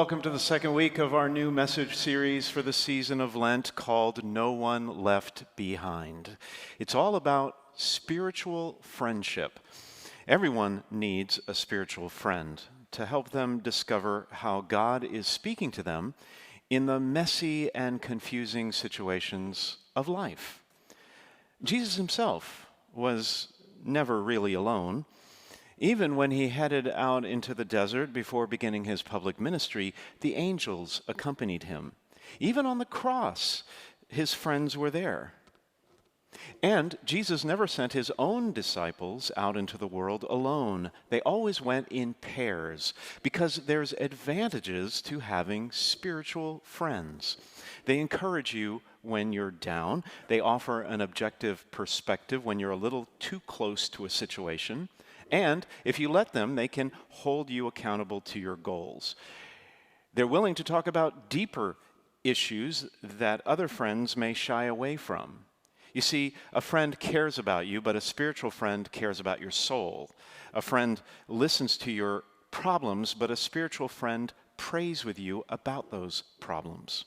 welcome to the second week of our new message series for the season of Lent called No One Left Behind. It's all about spiritual friendship. Everyone needs a spiritual friend to help them discover how God is speaking to them in the messy and confusing situations of life. Jesus himself was never really alone. Even when he headed out into the desert before beginning his public ministry, the angels accompanied him. Even on the cross, his friends were there. And Jesus never sent his own disciples out into the world alone. They always went in pairs because there's advantages to having spiritual friends. They encourage you when you're down. They offer an objective perspective when you're a little too close to a situation. And if you let them, they can hold you accountable to your goals. They're willing to talk about deeper issues that other friends may shy away from. You see, a friend cares about you, but a spiritual friend cares about your soul. A friend listens to your problems, but a spiritual friend prays with you about those problems.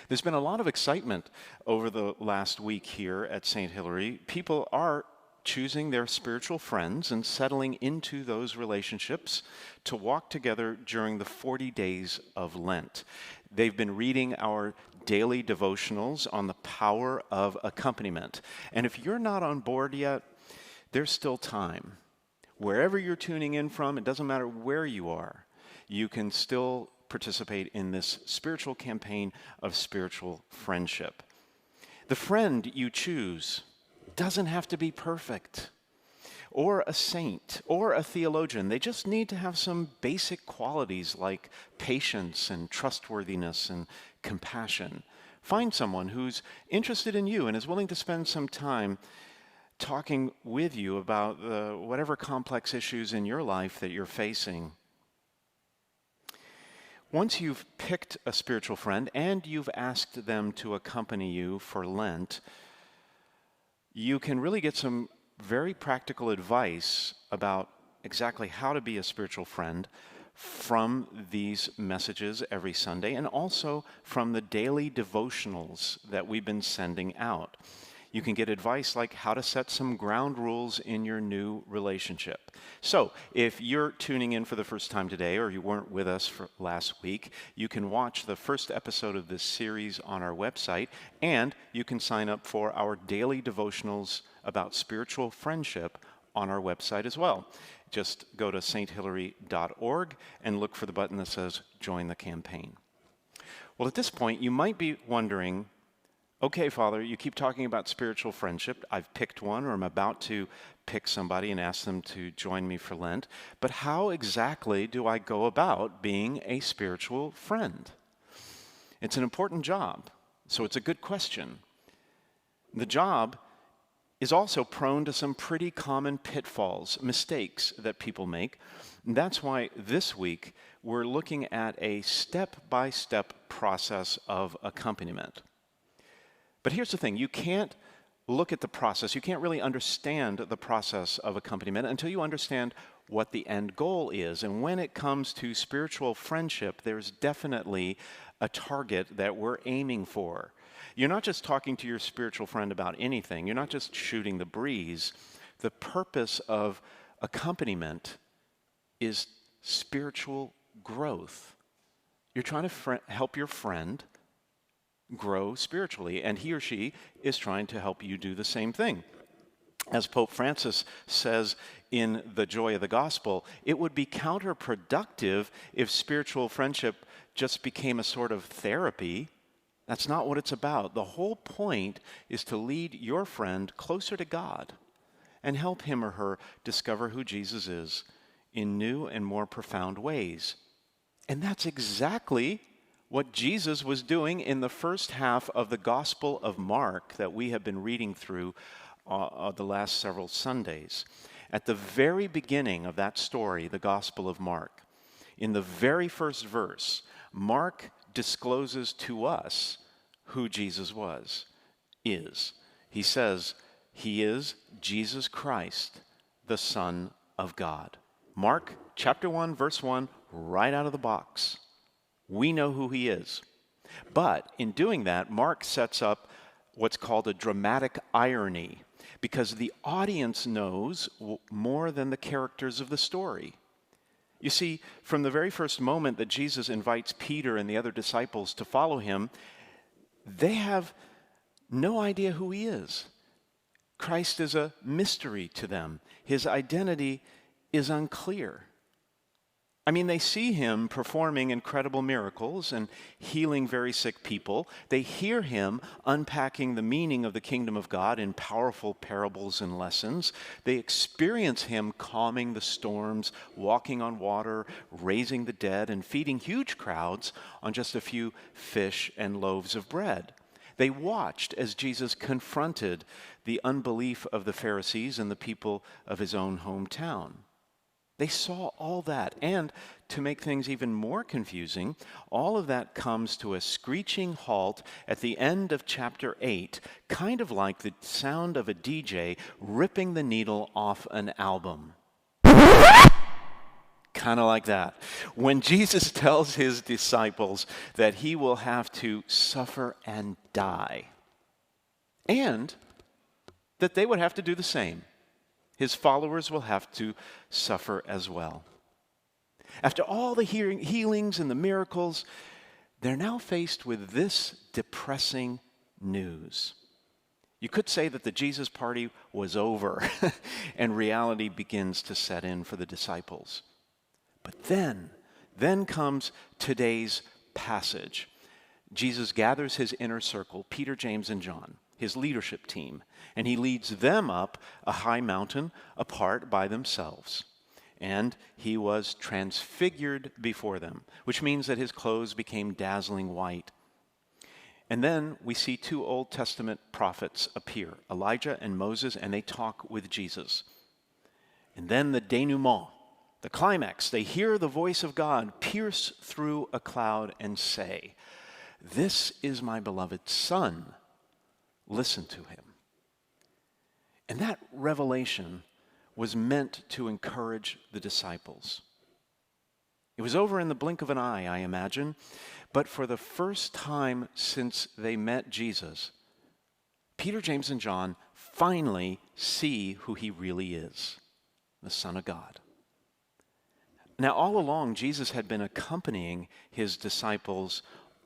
There's been a lot of excitement over the last week here at St. Hilary. People are choosing their spiritual friends and settling into those relationships to walk together during the 40 days of Lent. They've been reading our daily devotionals on the power of accompaniment. And if you're not on board yet, there's still time. Wherever you're tuning in from, it doesn't matter where you are, you can still participate in this spiritual campaign of spiritual friendship. The friend you choose doesn't have to be perfect, or a saint, or a theologian. They just need to have some basic qualities like patience and trustworthiness and compassion. Find someone who's interested in you and is willing to spend some time talking with you about whatever complex issues in your life that you're facing. Once you've picked a spiritual friend and you've asked them to accompany you for Lent, you can really get some very practical advice about exactly how to be a spiritual friend from these messages every Sunday and also from the daily devotionals that we've been sending out. You can get advice like how to set some ground rules in your new relationship. So, if you're tuning in for the first time today or you weren't with us for last week, you can watch the first episode of this series on our website, and you can sign up for our daily devotionals about spiritual friendship on our website as well. Just go to sthilary.org and look for the button that says Join the Campaign. Well, at this point, you might be wondering, okay, Father, you keep talking about spiritual friendship. I've picked one, or I'm about to pick somebody and ask them to join me for Lent. But how exactly do I go about being a spiritual friend? It's an important job, so it's a good question. The job is also prone to some pretty common pitfalls, mistakes that people make. And that's why this week we're looking at a step-by-step process of accompaniment. But here's the thing, you can't look at the process, you can't really understand the process of accompaniment until you understand what the end goal is. And when it comes to spiritual friendship, there's definitely a target that we're aiming for. You're not just talking to your spiritual friend about anything, you're not just shooting the breeze. The purpose of accompaniment is spiritual growth. You're trying to help your friend grow spiritually, and he or she is trying to help you do the same thing. As Pope Francis says in The Joy of the Gospel, it would be counterproductive if spiritual friendship just became a sort of therapy. That's not what it's about. The whole point is to lead your friend closer to God and help him or her discover who Jesus is in new and more profound ways. And that's exactly what Jesus was doing in the first half of the Gospel of Mark that we have been reading through the last several Sundays. At the very beginning of that story, the Gospel of Mark, in the very first verse, Mark discloses to us who Jesus is. He says, he is Jesus Christ, the Son of God. Mark chapter 1, verse 1, right out of the box. We know who he is. But in doing that, Mark sets up what's called a dramatic irony, because the audience knows more than the characters of the story. You see, from the very first moment that Jesus invites Peter and the other disciples to follow him, they have no idea who he is. Christ is a mystery to them. His identity is unclear. I mean, they see him performing incredible miracles and healing very sick people. They hear him unpacking the meaning of the kingdom of God in powerful parables and lessons. They experience him calming the storms, walking on water, raising the dead, and feeding huge crowds on just a few fish and loaves of bread. They watched as Jesus confronted the unbelief of the Pharisees and the people of his own hometown. They saw all that, and to make things even more confusing, all of that comes to a screeching halt at the end of chapter 8, kind of like the sound of a DJ ripping the needle off an album. Kind of like that. When Jesus tells his disciples that he will have to suffer and die, and that they would have to do the same. His followers will have to suffer as well. After all the healings and the miracles, they're now faced with this depressing news. You could say that the Jesus party was over and reality begins to set in for the disciples. But then comes today's passage. Jesus gathers his inner circle, Peter, James, and John, his leadership team, and he leads them up a high mountain apart by themselves. And he was transfigured before them, which means that his clothes became dazzling white. And then we see two Old Testament prophets appear, Elijah and Moses, and they talk with Jesus. And then the denouement, the climax, they hear the voice of God pierce through a cloud and say, "This is my beloved Son. Listen to him." And that revelation was meant to encourage the disciples. It was over in the blink of an eye, I imagine, but for the first time since they met Jesus, Peter, James, and John finally see who he really is, the Son of God. Now, all along, Jesus had been accompanying his disciples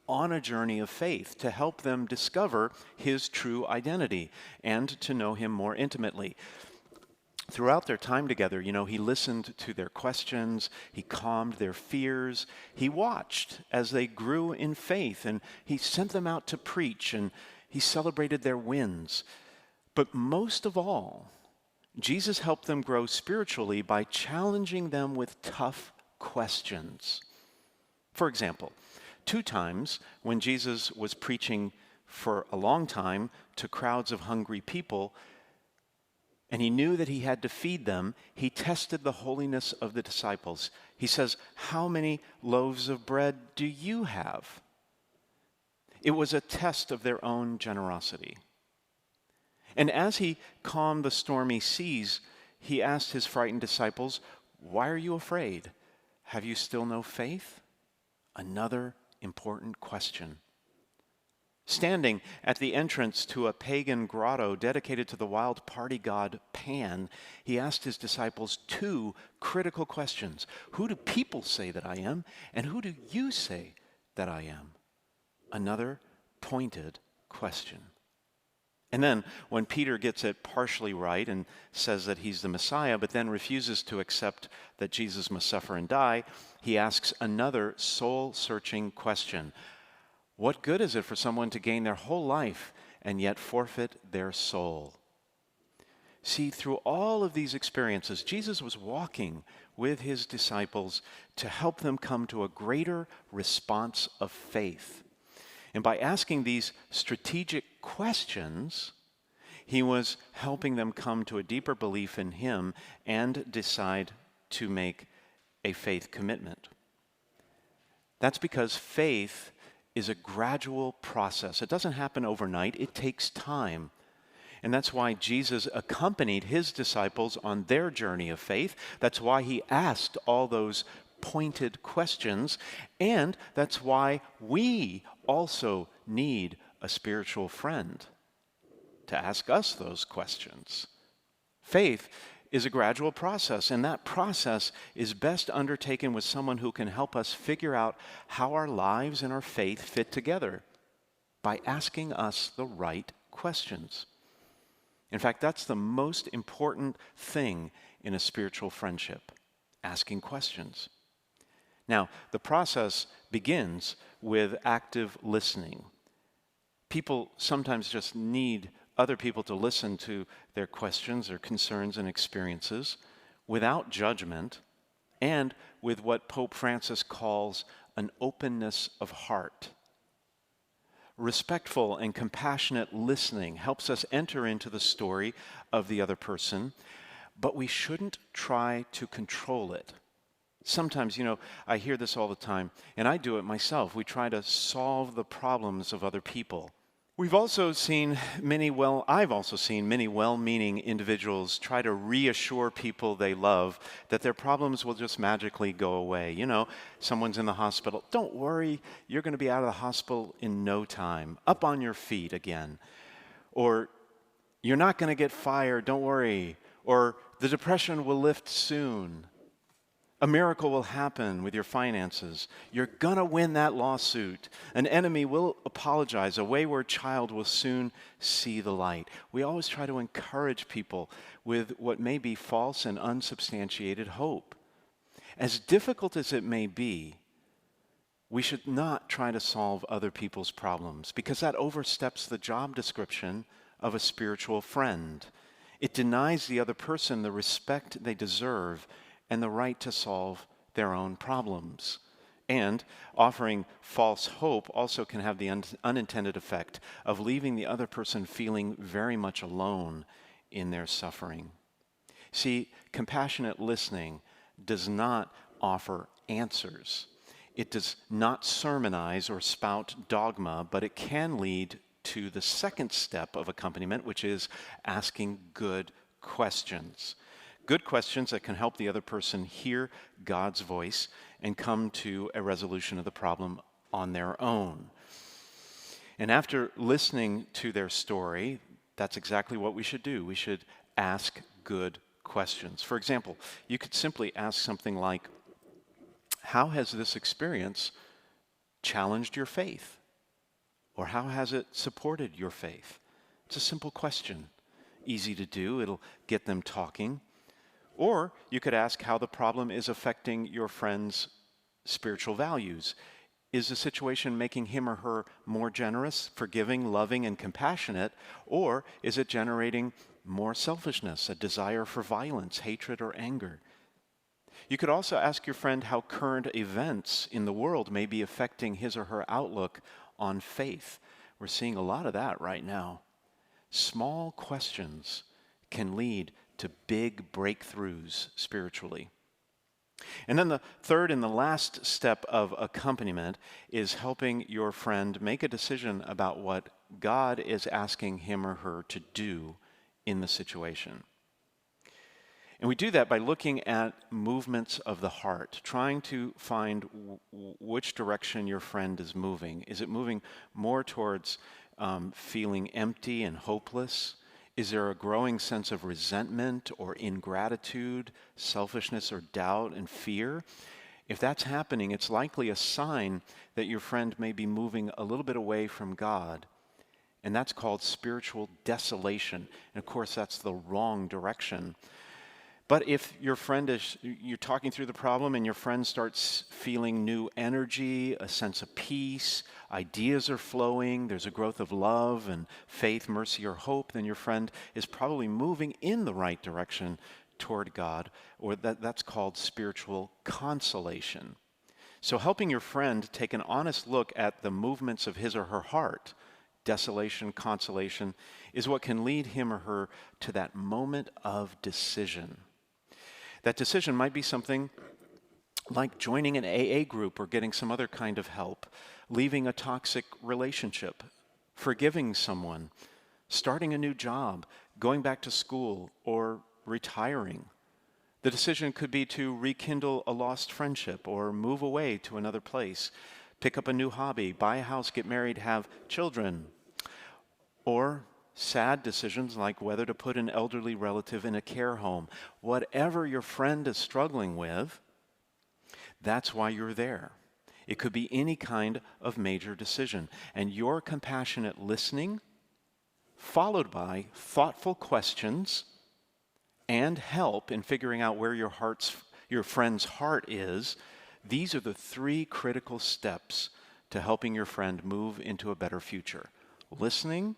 on a journey of faith to help them discover his true identity and to know him more intimately. Throughout their time together, he listened to their questions, he calmed their fears, he watched as they grew in faith, and he sent them out to preach, and he celebrated their wins. But most of all, Jesus helped them grow spiritually by challenging them with tough questions. For example, 2 times when Jesus was preaching for a long time to crowds of hungry people, and he knew that he had to feed them, he tested the holiness of the disciples. He says, "How many loaves of bread do you have?" It was a test of their own generosity. And as he calmed the stormy seas, he asked his frightened disciples, "Why are you afraid? Have you still no faith?" Another important question. Standing at the entrance to a pagan grotto dedicated to the wild party god Pan, he asked his disciples 2 critical questions. Who do people say that I am? And who do you say that I am? Another pointed question. And then when Peter gets it partially right and says that he's the Messiah, but then refuses to accept that Jesus must suffer and die, he asks another soul-searching question. What good is it for someone to gain their whole life and yet forfeit their soul? See, through all of these experiences, Jesus was walking with his disciples to help them come to a greater response of faith. And by asking these strategic questions, he was helping them come to a deeper belief in him and decide to make a faith commitment. That's because faith is a gradual process. It doesn't happen overnight. It takes time. And that's why Jesus accompanied his disciples on their journey of faith. That's why he asked all those pointed questions, and that's why we also need a spiritual friend to ask us those questions. Faith is a gradual process, and that process is best undertaken with someone who can help us figure out how our lives and our faith fit together by asking us the right questions. In fact, that's the most important thing in a spiritual friendship, asking questions. Now, the process begins with active listening. People sometimes just need other people to listen to their questions, their concerns, and experiences without judgment and with what Pope Francis calls an openness of heart. Respectful and compassionate listening helps us enter into the story of the other person, but we shouldn't try to control it. Sometimes, I hear this all the time, and I do it myself. We try to solve the problems of other people. I've also seen many well-meaning individuals try to reassure people they love that their problems will just magically go away. Someone's in the hospital. Don't worry, you're going to be out of the hospital in no time. Up on your feet again. Or, you're not going to get fired, don't worry. Or, the depression will lift soon. A miracle will happen with your finances. You're going to win that lawsuit. An enemy will apologize. A wayward child will soon see the light. We always try to encourage people with what may be false and unsubstantiated hope. As difficult as it may be, we should not try to solve other people's problems because that oversteps the job description of a spiritual friend. It denies the other person the respect they deserve and the right to solve their own problems. And offering false hope also can have the unintended effect of leaving the other person feeling very much alone in their suffering. See, compassionate listening does not offer answers. It does not sermonize or spout dogma, but it can lead to the second step of accompaniment, which is asking good questions. Good questions that can help the other person hear God's voice and come to a resolution of the problem on their own. And after listening to their story, that's exactly what we should do. We should ask good questions. For example, you could simply ask something like, how has this experience challenged your faith? Or how has it supported your faith? It's a simple question. Easy to do. It'll get them talking. Or you could ask how the problem is affecting your friend's spiritual values. Is the situation making him or her more generous, forgiving, loving, and compassionate? Or is it generating more selfishness, a desire for violence, hatred, or anger? You could also ask your friend how current events in the world may be affecting his or her outlook on faith. We're seeing a lot of that right now. Small questions can lead to big breakthroughs spiritually. And then the third and the last step of accompaniment is helping your friend make a decision about what God is asking him or her to do in the situation. And we do that by looking at movements of the heart, trying to find which direction your friend is moving. Is it moving more towards feeling empty and hopeless? Is there a growing sense of resentment or ingratitude, selfishness or doubt and fear? If that's happening, it's likely a sign that your friend may be moving a little bit away from God. And that's called spiritual desolation. And of course, that's the wrong direction. But if you're talking through the problem and your friend starts feeling new energy, a sense of peace, ideas are flowing, there's a growth of love and faith, mercy, or hope, then your friend is probably moving in the right direction toward God, or that's called spiritual consolation. So helping your friend take an honest look at the movements of his or her heart, desolation, consolation, is what can lead him or her to that moment of decision. That decision might be something like joining an AA group or getting some other kind of help, leaving a toxic relationship, forgiving someone, starting a new job, going back to school, or retiring. The decision could be to rekindle a lost friendship or move away to another place, pick up a new hobby, buy a house, get married, have children. Or sad decisions like whether to put an elderly relative in a care home. Whatever your friend is struggling with, that's why you're there. It could be any kind of major decision. And your compassionate listening, followed by thoughtful questions and help in figuring out where your friend's heart is, these are the three critical steps to helping your friend move into a better future. Listening,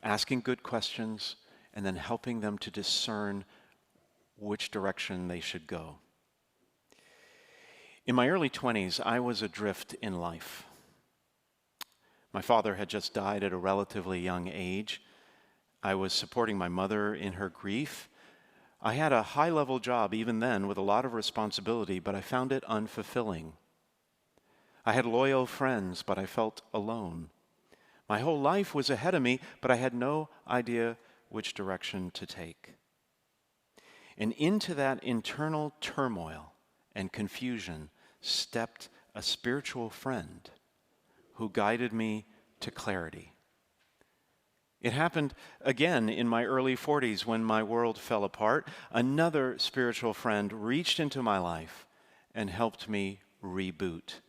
asking good questions, and then helping them to discern which direction they should go. In my early 20s, I was adrift in life. My father had just died at a relatively young age. I was supporting my mother in her grief. I had a high-level job even then with a lot of responsibility, but I found it unfulfilling. I had loyal friends, but I felt alone. My whole life was ahead of me, but I had no idea which direction to take. And into that internal turmoil and confusion stepped a spiritual friend who guided me to clarity. It happened again in my early 40s when my world fell apart. Another spiritual friend reached into my life and helped me reboot.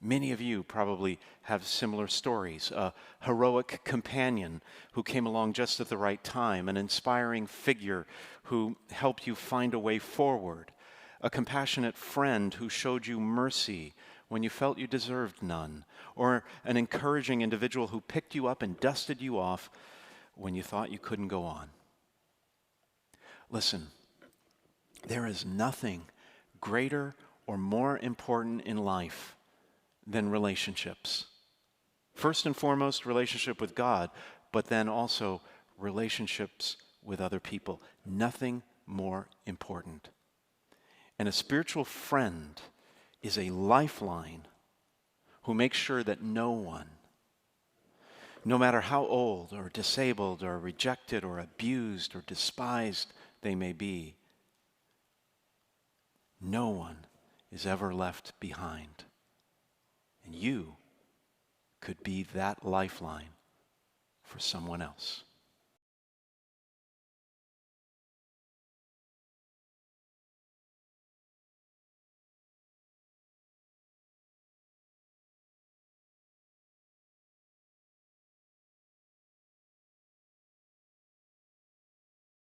Many of you probably have similar stories. A heroic companion who came along just at the right time, an inspiring figure who helped you find a way forward, a compassionate friend who showed you mercy when you felt you deserved none, or an encouraging individual who picked you up and dusted you off when you thought you couldn't go on. Listen, there is nothing greater or more important in life than relationships. First and foremost, relationship with God, but then also relationships with other people. Nothing more important. And a spiritual friend is a lifeline who makes sure that no one, no matter how old or disabled or rejected or abused or despised they may be, no one is ever left behind. And you could be that lifeline for someone else.